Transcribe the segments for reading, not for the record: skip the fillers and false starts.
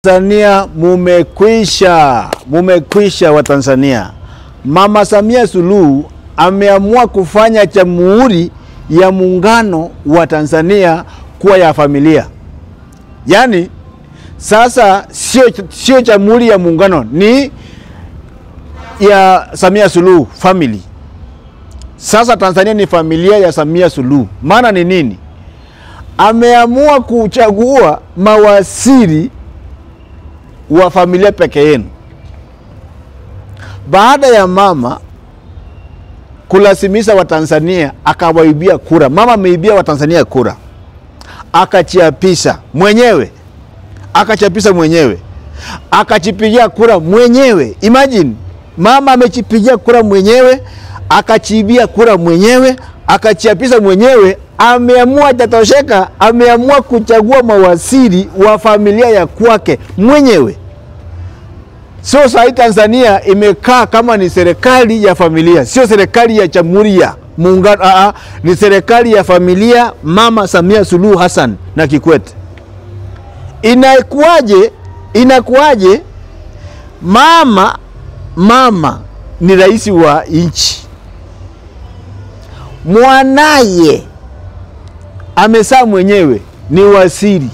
Tanzania mumekwisha wa Tanzania. Mama Samia Suluhu ameamua kufanya Jamhuri ya Muungano wa Tanzania kuwa ya familia. Yani sasa sio Jamhuri ya Muungano, ni ya Samia Suluhu family. Sasa Tanzania ni familia ya Samia Suluhu. Maana ni nini? Ameamua kuchagua mawaziri wa familia peke yenu. Baada ya mama kulazimisha Watanzania akawaibia kura. Mama ameibia Watanzania kura. Akachiapisha mwenyewe. Akachipigia kura mwenyewe. Imagine, mama amechipigia kura mwenyewe, akachibia kura mwenyewe, akachiapisha mwenyewe. Ameamua tatosheka, ameamua kuchagua mawaziri wa familia ya kwake mwenyewe. So sasa Tanzania imekaa kama ni serikali ya familia, sio serikali ya Jamhuri ya Muungano, ni serikali ya familia Mama Samia Suluhu Hassan na Kikwete. Inakuaje mama ni rais wa nchi. Mwanaye amezaa mwenyewe ni waziri.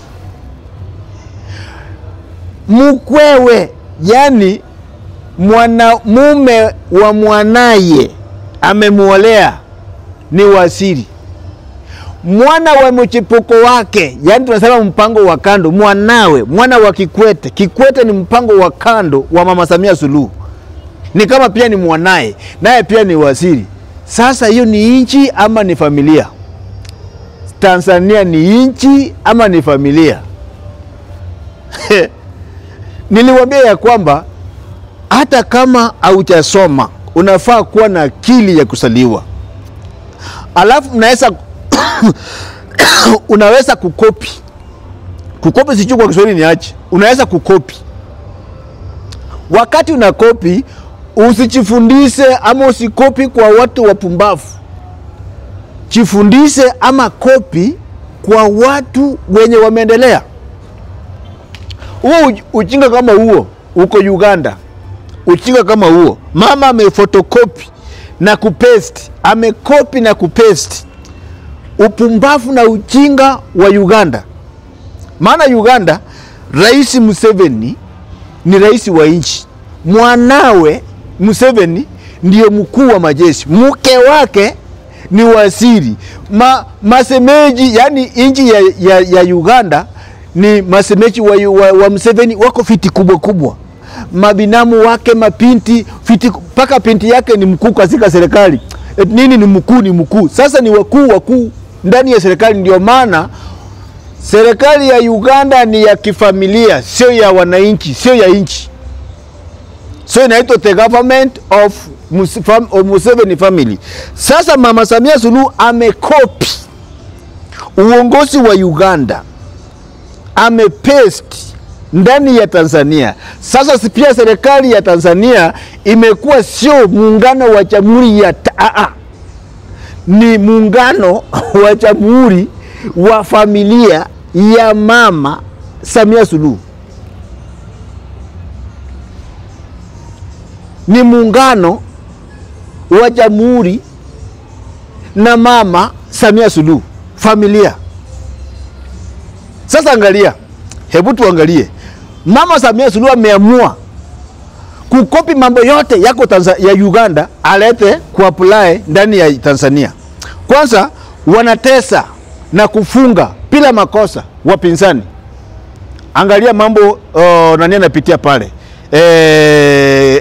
Mkwewe, yani mume wa mwanaye amemuolea, ni waziri. Mwana wa mchipuko wake, yani tunasema mpango wa kando, mwana wa Kikwete ni mpango wa kando wa Mama Samia Suluhu. Ni kama pia ni mwanaye, naye pia ni waziri. Sasa hiyo ni nchi ama ni familia? Tanzania ni nchi ama ni familia? Niliwaambia ya kwamba hata kama hujasoma unafaa kuwa na akili ya kusaliwa. Alafu unaweza kukopi. Kukopi sijui kwa Kiswahili ni aje. Unaweza kukopi. Wakati unakopi, usijifundishe ama usikopi kwa watu wapumbavu. Jifundishe ama kopi kwa watu wenye wameendelea. Ujinga kama huo uko Uganda. Ujinga kama huo, mama amefotokopi na kupaste, amekopi na kupaste upumbavu na ujinga wa Uganda. Maana Uganda, Rais Museveni ni rais wa nchi. Mwanawe Museveni ndio mkuu wa majeshi. Mke wake ni waziri. Masemeji, yani nchi ya Uganda ni masemeji wa Museveni wako fiti kubwa. Mabinamu wake mapinti fiti, paka pinti yake ni mkuu katika serikali. Nini ni mkuu? Sasa ni wakuu ndani ya serikali. Ndio maana serikali ya Uganda ni ya kifamilia, sio ya wananchi, sio ya nchi. So inaitwa the government of Museveni family. Sasa Mama Samia Suluhu amekopi uongozi wa Uganda, amepaste ndani ya Tanzania. Sasa pia serikali ya Tanzania imekuwa sio muungano wa Jamhuri ya ni muungano wa Jamhuri wa familia ya Mama Samia Suluhu. Ni muungano wa Jamhuri na Mama Samia Suluhu familia. Sasa angalia, hebu tuangalie. Mama Samia Suluhu ameamua kukopi mambo yote yako ya Uganda alete kuapply ndani ya Tanzania. Kwanza wanatesa na kufunga bila makosa wapinzani. Angalia mambo nani anapitia pale.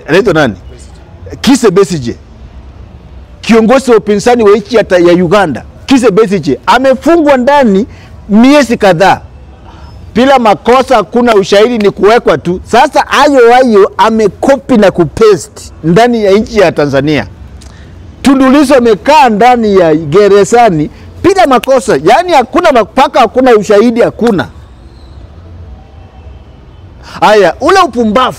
Anaitwa nani? Kizza Besigye. Kiongozi wa upinzani wa nchi ya Uganda. Kizza Besigye amefungwa ndani miezi kadhaa bila makosa, kuna ushahidi, ni kuwekwa tu. Sasa hayo amekopi na kupaste ndani ya nchi ya Tanzania. Tundu Lissu amekaa ndani ya gerezani bila makosa, yani hakuna mpaka, hakuna ushahidi, hakuna. Haya, ule upumbavu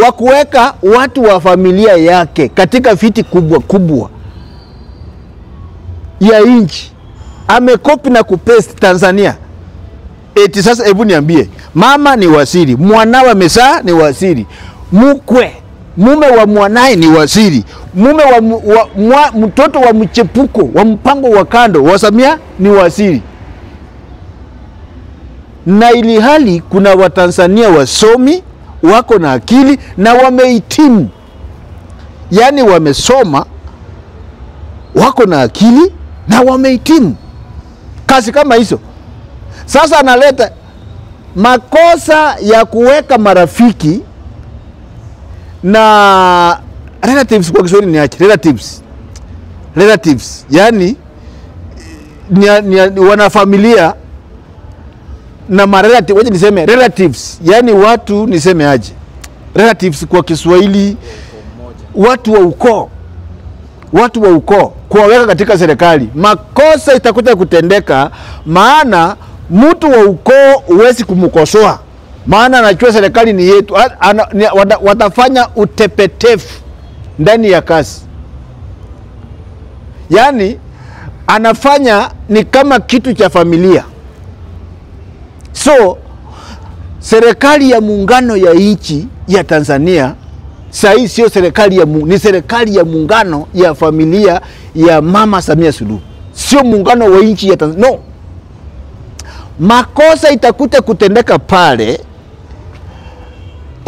wa kuweka watu wa familia yake katika viti kubwa ya nchi, amekopi na kupaste Tanzania. eti sasa hebu niambie, mama ni waziri, mwanawe amezaa ni waziri, mume wa mwanae ni waziri, mume wa mtoto wa mchepuko wa mpango wa kando wa Samia ni waziri. Na ili hali kuna Watanzania wasomi wako na akili na wamehitimu, yani wamesoma, wako na akili na wamehitimu kazi kama hizo. Sasa analeta makosa ya kuweka marafiki na relatives, kwa Kiswahili ni aje? Relatives yani ni wanafamilia na marelative, waje niseme relatives, yani watu niseme aje? Relatives kwa Kiswahili watu wa ukoo kuwaweka katika serikali. Makosa itakuja kutendeka, maana mtu wa ukoo huwezi kumkosoa, maana anajua serikali ni yetu. Watafanya utepetefu ndani ya kazi, yani anafanya ni kama kitu cha familia. So serikali ya muungano ya nchi ya Tanzania sasa sio serikali ni serikali ya muungano ya familia ya Mama Samia Suluhu, sio muungano wa nchi ya Tanzania. No. Makosa itakuja kutendeka pale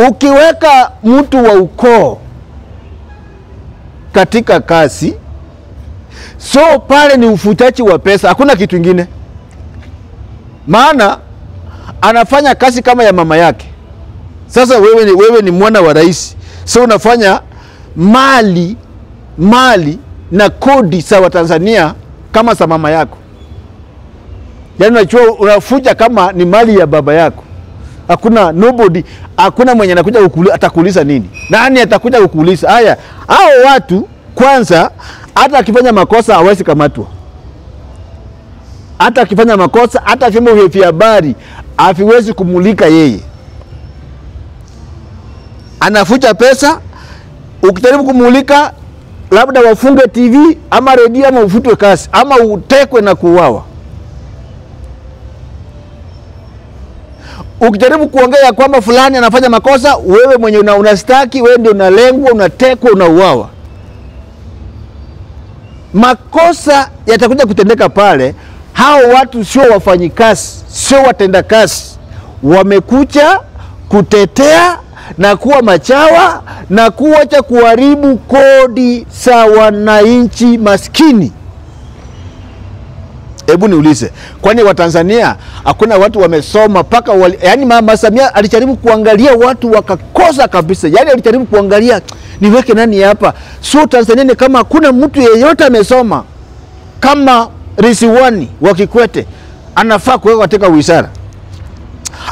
ukiweka mtu wa ukoo katika kazi. So pale ni ufutaji wa pesa, hakuna kitu kingine. Maana anafanya kazi kama ya mama yake. Sasa wewe ni mwana wa rais, so unafanya mali na kodi za Tanzania kama za mama yako. Yani unachua unafuja kama ni mali ya baba yako. Hakuna mwenye anakuja atakuuliza nini. Nani atakuja kukuuliza? Haya, hao watu kwanza hata akifanya makosa hawezi kamatwa. Hata akifanya makosa, hata vyombo vya habari haviwezi kumulika yeye. Anafuja pesa, ukijaribu kumulika labda wafunge TV ama redio ama ufutwe kazi ama utekwe na kuuawa. Ukijaribu kuongea kwamba fulani anafanya makosa, wewe mwenye unastaki, wewe ndio unalengwa, unatekwa, unauawa. Makosa yatakuja kutendeka pale. Hao watu sio wafanyikazi, sio watenda kazi, wamekuja kutetea na kuwa machawa na kuacha kuharibu kodi za wananchi maskini. Hebu niulize, kwani Watanzania hakuna watu wamesoma paka yani Mama Samia alijaribu kuangalia watu wakakosa kabisa. Yani alijaribu kuangalia niweke nani hapa. So Tanzania ni kama hakuna mtu yeyote amesoma kama Ridhiwani wa Kikwete anafaa kuweka katika wizara.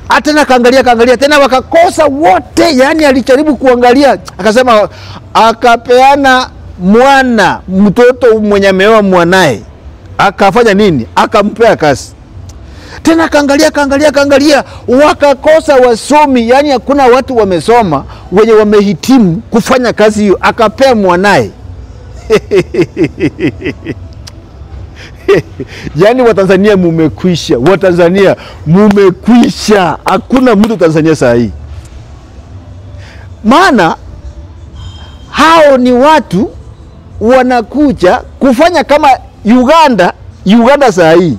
Atena kaangalia tena wakakosa wote. Yani alijaribu kuangalia, akasema akapeana mtoto mwenye ameoa mwanae. Akafanya nini? Akampea kazi. Tena kaangalia wakakosa wasomi. Yani hakuna watu wamesoma wenye wamehitimu kufanya kazi hiyo, akapea mwanae. Yani Watanzania mumekwisha. Watanzania mumekwisha. Hakuna mtu Tanzania saa hii. Maana hao ni watu wanakuja kufanya kama Uganda saa hii.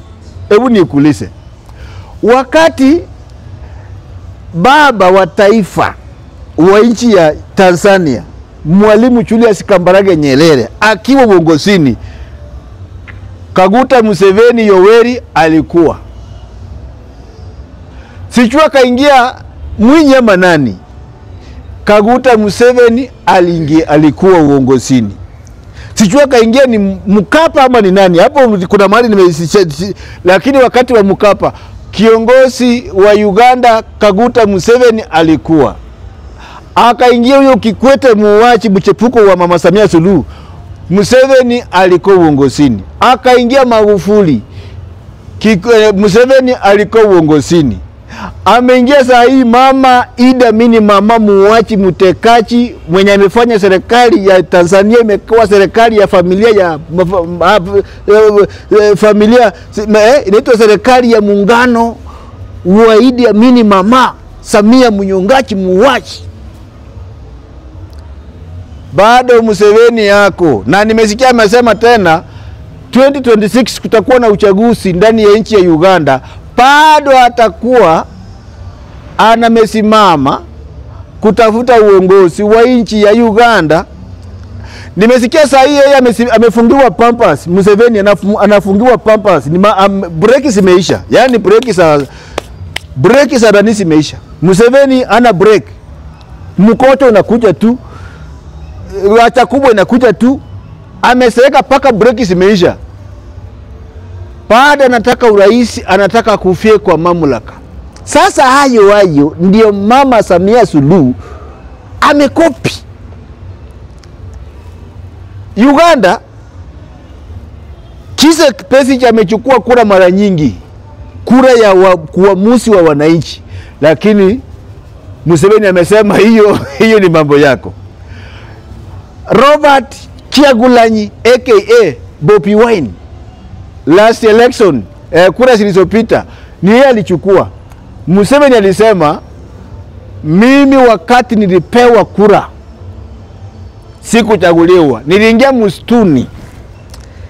Hebu nikuulize, wakati baba wa taifa wa nchi ya Tanzania Mwalimu Julius Kambarage Nyerere akiwa uongozini, Kaguta Museveni Yoweri alikuwa, sijua kaingia Mwinyi ama nani, Kaguta Museveni alikuwa uongozini. Sijua kaingia ni Mkapa ama ni nani. Hapo kuna mahali lakini wakati wa Mkapa kiongozi wa Uganda Kaguta Museveni alikuwa. Akaingia huyo Kikwete muuaji mchepuko wa Mama Samia Suluhu, Museveni alikuwa uongozini. Akaingia Magufuli, Museveni alikuwa uongozini. Ameingia saa hii Mama Idi Amin, mama muuaji mtekaji mwenye amefanya serikali ya Tanzania imekuwa serikali ya familia ya familia inaitwa serikali ya muungano wa Idi Amin mama Samia mnyongaji muwachi. Bado Museveni yako, na nimesikia amesema tena 2026 kutakuwa na uchaguzi ndani ya nchi ya Uganda, bado atakuwa anamesimama kutafuta uongozi wa nchi ya Uganda. Nimesikia saa hii yeye amefungiwa Pampers. Museveni anafungiwa Pampers. Breki zimeisha. Yaani breki za ndani zimeisha. Museveni ana break. Mkoto unakuja tu. Acha kubwa inakuja tu. Ameseka paka breki zimeisha. Baada anataka urais, anataka kufie kwa mamlaka. Sasa hayo ndio Mama Samia Suluhu amekopi. Uganda Kizza Besigye amechukua kura mara nyingi, kura ya kuamuzi wa wananchi, lakini Museveni amesema hiyo ni mambo yako. Robert Kyagulanyi aka Bobi Wine last election, kura zilizopita ni yeye alichukua. Museveni alisema mimi wakati nilipewa kura sikuchaguliwa, niliingia msituni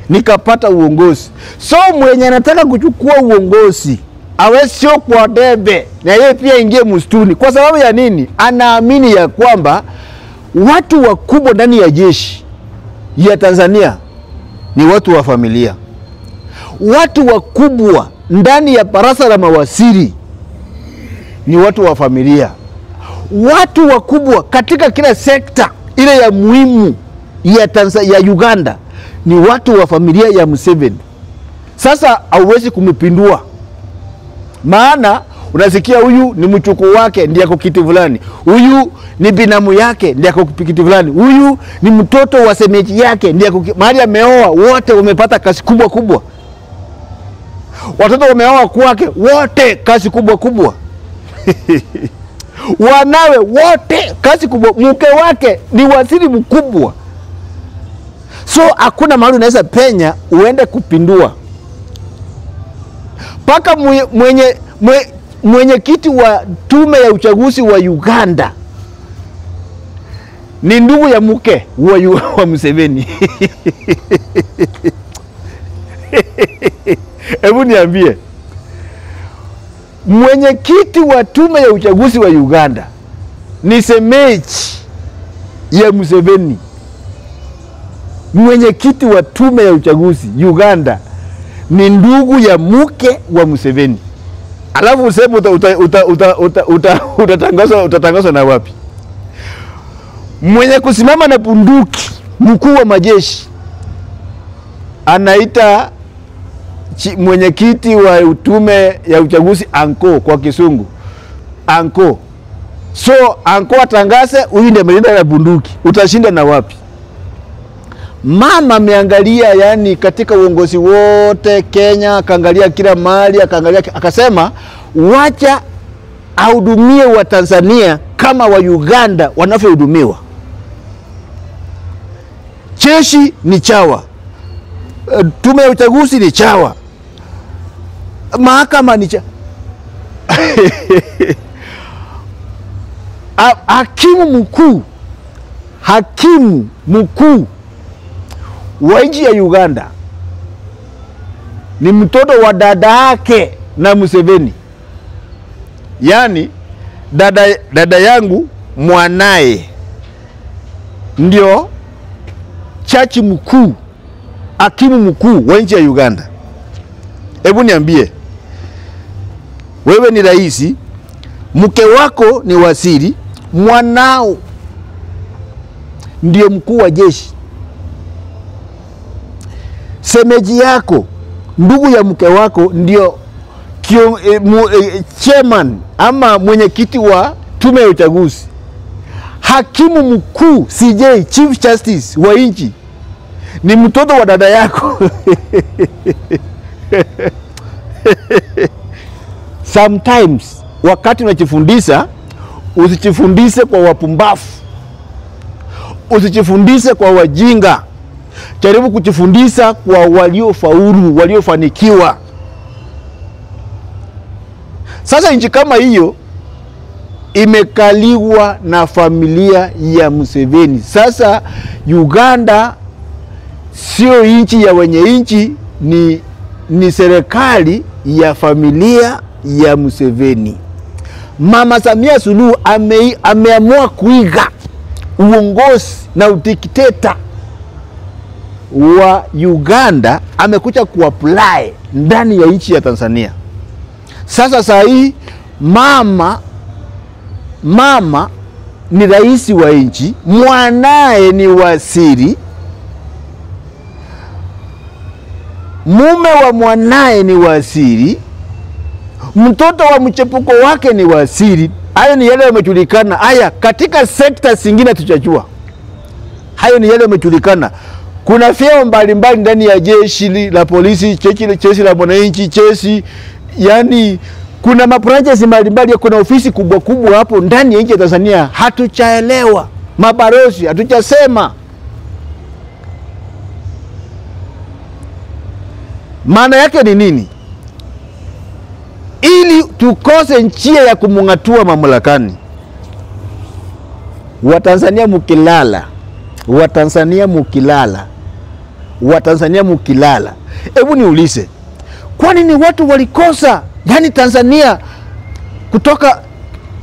nikapata uongozi. So mwenye anataka kuchukua uongozi awe sio kwa debe, na yeye pia ingie msituni. Kwa sababu ya nini? Anaamini ya kwamba watu wakubwa ndani ya jeshi ya Tanzania ni watu wa familia. Watu wakubwa ndani ya baraza la mawaziri ni watu wa familia. Watu wakubwa katika kila sekta ile ya muhimu ya Uganda ni watu wa familia ya Museveni. Sasa hauwezi kumipindua. Maana unasikia huyu ni mchuku wake ndiye kwa kiti fulani. Huyu ni binamu yake ndiye kwa kiti fulani. Huyu ni mtoto wa semeji yake ndiye mahali ameoa, wote wamepata kazi kubwa. Watoto wameoa kwake, wote kazi kubwa. Wanawe wote kazi kubwa, mke wake ni waziri mkubwa. So hakuna mahali unaweza penya uende kupindua. Paka mwenye kiti wa tume ya uchaguzi wa Uganda ni ndugu ya mke wa Museveni. Hebu niambie, mwenye kiti wa tume ya uchaguzi wa Uganda ni semeji ya Museveni. Mwenye kiti wa tume ya uchaguzi Uganda ni ndugu ya mke wa Museveni. Alafu useme utatangazwa na wapi? Mwenye kusimama na bunduki mkuu wa majeshi anaita mwenyekiti wa tume ya uchaguzi anko kwa Kisungu. Anko. So anko atangaze huyu ndiye mlinda na bunduki. Utashinda na wapi? Mama ameangalia yani katika uongozi wote Kenya, akaangalia kila mahali, akasema wacha ahudumie wa Tanzania kama wa Uganda wanavyohudumiwa. Jeshi ni chawa. Tume ya uchaguzi ni chawa. Mahakama ni chawa. Hakimu mkuu wa nchi ya Uganda ni mtoto wa dada yake na Museveni. Yani dada yangu mwanae ndio chachi mkuu, hakimu mkuu wa nchi ya Uganda. Hebu niambie, wewe ni rais, mke wako ni waziri, mwanao ndio mkuu wa jeshi. Semeji yako, ndugu ya mke wako ndio chairman ama mwenyekiti wa tume ya uchaguzi. Hakimu mkuu CJ, Chief Justice wa nchi ni mtoto wa dada yako. Sometimes wakati unachifundisha, usichifundishe kwa wapumbafu, usichifundishe kwa wajinga. Jaribu kuchifundisha kwa waliofaulu, waliofanikiwa. Sasa nchi kama hiyo imekaliwa na familia ya Museveni. Sasa Uganda sio nchi ya wenye nchi, ni serikali ya familia ya Museveni. Mama Samia Suluhu ameamua kuiga uongozi na udikteta wa Uganda, amekuja kuapply ndani ya nchi ya Tanzania. Sasa saa hii mama ni rais wa nchi, mwanae ni waziri, mume wa mwanae ni waziri, mtoto wa mchepuko wake ni waziri. Hayo ni yale yamejulikana. Haya, katika sekta zingine tuchajua. Hayo ni yale yamejulikana. Kuna vyeo mbalimbali ndani ya jeshi la polisi, jeshi la wananchi, jeshi, yani kuna mabranches mbalimbali, kuna ofisi kubwa kubwa hapo ndani ya nchi ya Tanzania. Hatuchaelewa. Mabarozi hatujasema. Maana yake ni nini? Ili tukose njia ya kumungatua mamlakani. Watanzania mukilala. Hebu niulize, kwa nini watu walikosa, yani Tanzania kutoka,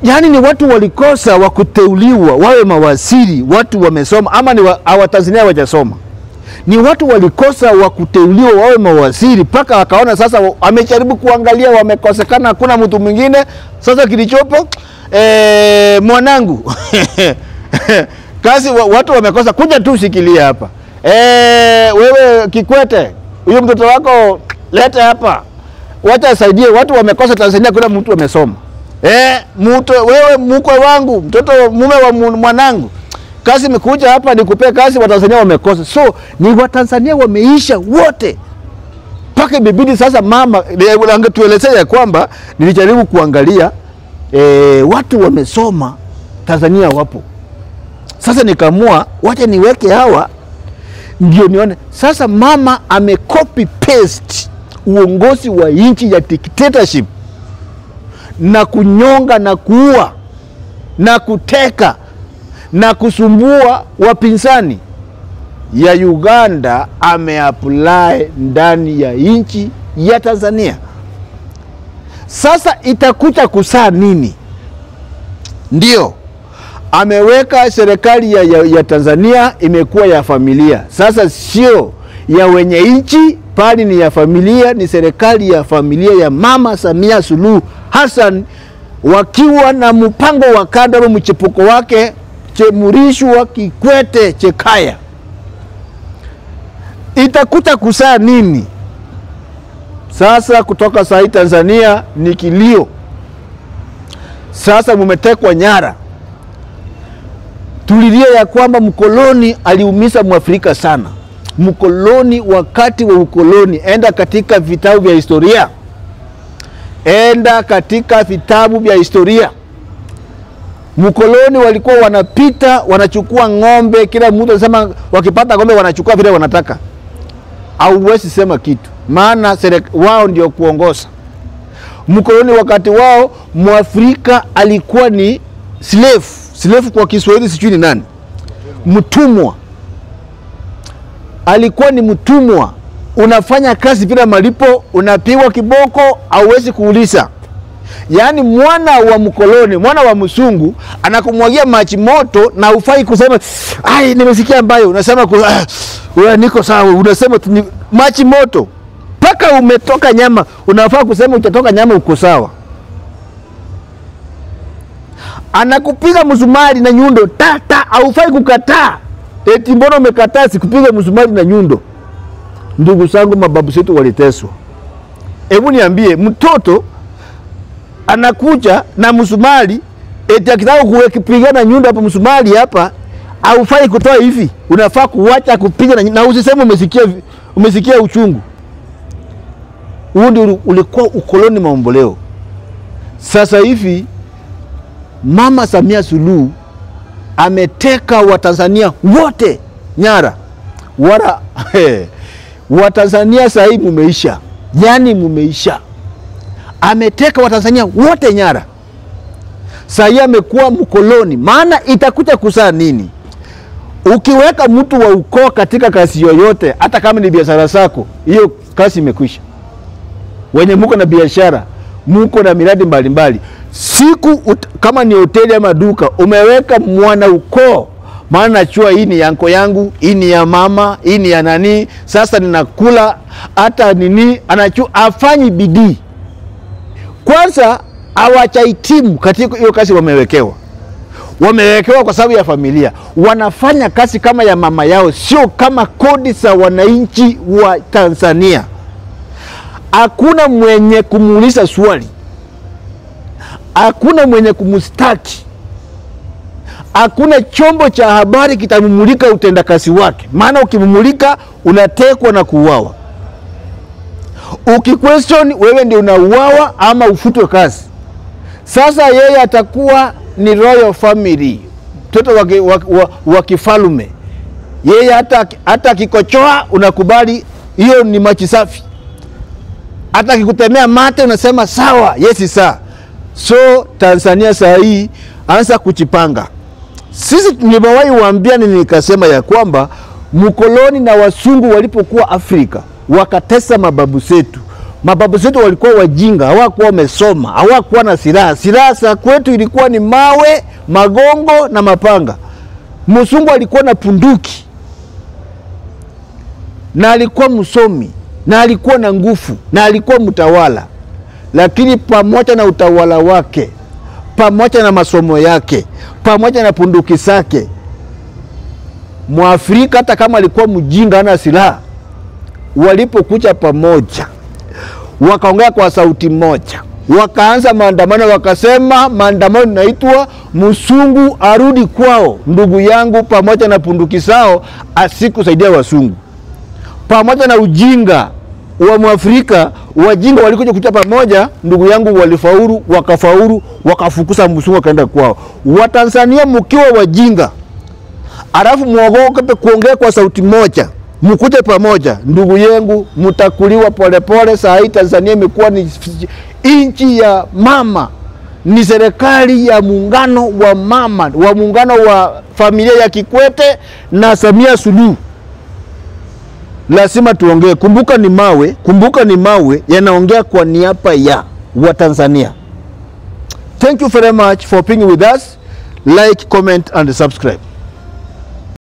yani ni watu walikosa wa kuteuliwa wawe mawaziri, watu wamesoma, ama ni Tanzania hawajasoma? Ni watu walikosa wa kuteuliwa wawe mawaziri, paka wakaona sasa amejaribu kuangalia wamekosekana, hakuna mtu mwingine. Sasa kilichopo mwanangu kazi watu wamekosa, kuja tu shikilia hapa. Wewe Kikwete, huyo mtoto wako leta hapa, wacha asaidie. Watu wamekosa Tanzania, kuna mtu amesoma. Wewe mkwe wangu, mtoto mume wa mwanangu, kazi imekuja hapa nikupe kazi, Watanzania wamekosa. So ni Watanzania wameisha wote. Paka bibidi sasa mama angetuelezea kwamba nilijaribu kuangalia watu wamesoma Tanzania wapo. Sasa nikamua wacha niweke hawa ndio nione. Sasa mama amecopy paste uongozi wa nchi ya dictatorship na kunyonga na kuua na kuteka na kusumbua wapinzani ya Uganda, ameapply ndani ya nchi ya Tanzania. Sasa itakuja kusaa nini? Ndio ameweka serikali ya Tanzania imekuwa ya familia. Sasa sio ya wenye nchi, bali ni ya familia, ni serikali ya familia ya Mama Samia Suluhu Hassan, wakiwa na mpango wa kando wa mchepuko wake Murishwa Kikwete Chekaya. Itakuta kusaa nini? Sasa kutoka saa hii Tanzania ni kilio. Sasa mumetekwa nyara. Tulilia ya kwamba mkoloni aliumiza Mwafrika sana. Mkoloni wakati wa ukoloni, enda katika vitabu vya historia. Mkoloni walikuwa wanapita, wanachukua ng'ombe, kila mtu anasema wakipata ng'ombe wanachukua vile wanataka. Hauwezi sema kitu, maana wao ndio kuongoza. Mkoloni wakati wao, Mwafrika alikuwa ni slave. Slave kwa Kiswahili sijui ni nani? Mtumwa. Alikuwa ni mtumwa. Unafanya kazi bila malipo, unapigwa kiboko, hauwezi kuuliza. Yaani mwana wa mkoloni, mwana wa msungu anakumwagia maji moto na ufai kusema ai nimesikia ambayo, unasema niko sawa, unasema maji moto paka umetoka nyama, unafaa kusema utatoka nyama uko sawa. Anakupiga msumari na nyundo haufai kukataa. Eti mbona umekataa sikupiga msumari na nyundo? Ndugu zangu, mababu zetu waliteswa. Hebu niambie, mtoto anakuja na msumari, eti akitaka kupigana nyundo hapa msumari hapa, haufai kutoa hivi. Unafaa kuacha kupiga na usiseme umesikia uchungu. Huo ndio ulikuwa ukoloni mamboleo. Sasa hivi Mama Samia Suluhu ameteka Watanzania wote nyara. Watanzania sasa hivi mumeisha. Yani mumeisha. ameteka Watanzania wote nyara. Sasa amekuwa mkoloni. Maana itakuja kusaa nini? Ukiweka mtu wa ukoo katika kazi yoyote, hata kama ni biashara zako, hiyo kazi imekwisha. Wenye muko na biashara, muko na miradi mbalimbali, siku kama ni hoteli ama duka, umeweka mwana ukoo, maana nachua hii ni yanko yangu, hii ni ya mama, hii ni ya nani, sasa ninakula hata nini, anachua afanyi bidii. Kwanza hawachahitimu katika hiyo kazi wamewekewa. Wamewekewa kwa sababu ya familia. Wanafanya kazi kama ya mama yao, sio kama kodi za wananchi wa Tanzania. Hakuna mwenye kumuuliza swali. Hakuna mwenye kumustaki. Hakuna chombo cha habari kitamumulika utendakazi wake. Maana ukimumulika unatekwa na kuuawa. Ukiquestion wewe ndio unauawa ama ufutwe kazi. Sasa yeye atakuwa ni royal family, mtoto wa kifalume. Yeye hata kikochoa unakubali, hiyo ni machi safi. Hata kikutemea mate unasema sawa, yesi saa. So Tanzania saa hii anza kuchipanga. Sisi nimewahi waambia nikasema ya kwamba mkoloni na wasungu walipokuwa Afrika wakatesa mababu zetu. Mababu zetu walikuwa wajinga, hawakuwa wamesoma, hawakuwa na silaha. Silaha za kwetu ilikuwa ni mawe, magongo na mapanga. Msungu alikuwa na punduki, na alikuwa msomi, na alikuwa na nguvu, na alikuwa mtawala. Lakini pamoja na utawala wake, pamoja na masomo yake, pamoja na punduki zake, Mwafrika hata kama alikuwa mjinga hana silaha, walipokuja pamoja wakaongea kwa sauti moja, wakaanza maandamano, wakasema maandamano inaitwa msungu arudi kwao. Ndugu yangu, pamoja na punduki zao asikusaidia wasungu. Pamoja na ujinga wa Mwafrika, wajinga walikuja kuja pamoja, ndugu yangu, walifaulu, wakafaulu, wakafukuza msungu kaenda kwao. Watanzania mkiwa wajinga, alafu muogope kuongea kwa sauti moja, mkuje pamoja, ndugu yangu, mtakuliwa polepole. Saa hii Tanzania imekuwa ni inchi ya mama, ni serikali ya muungano wa mama, wa muungano wa familia ya Kikwete na Samia Suluhu. Lazima tuongee. Kumbuka ni mawe yanaongea kwa niaba ya Watanzania. Thank you very much for being with us. Like, comment and subscribe.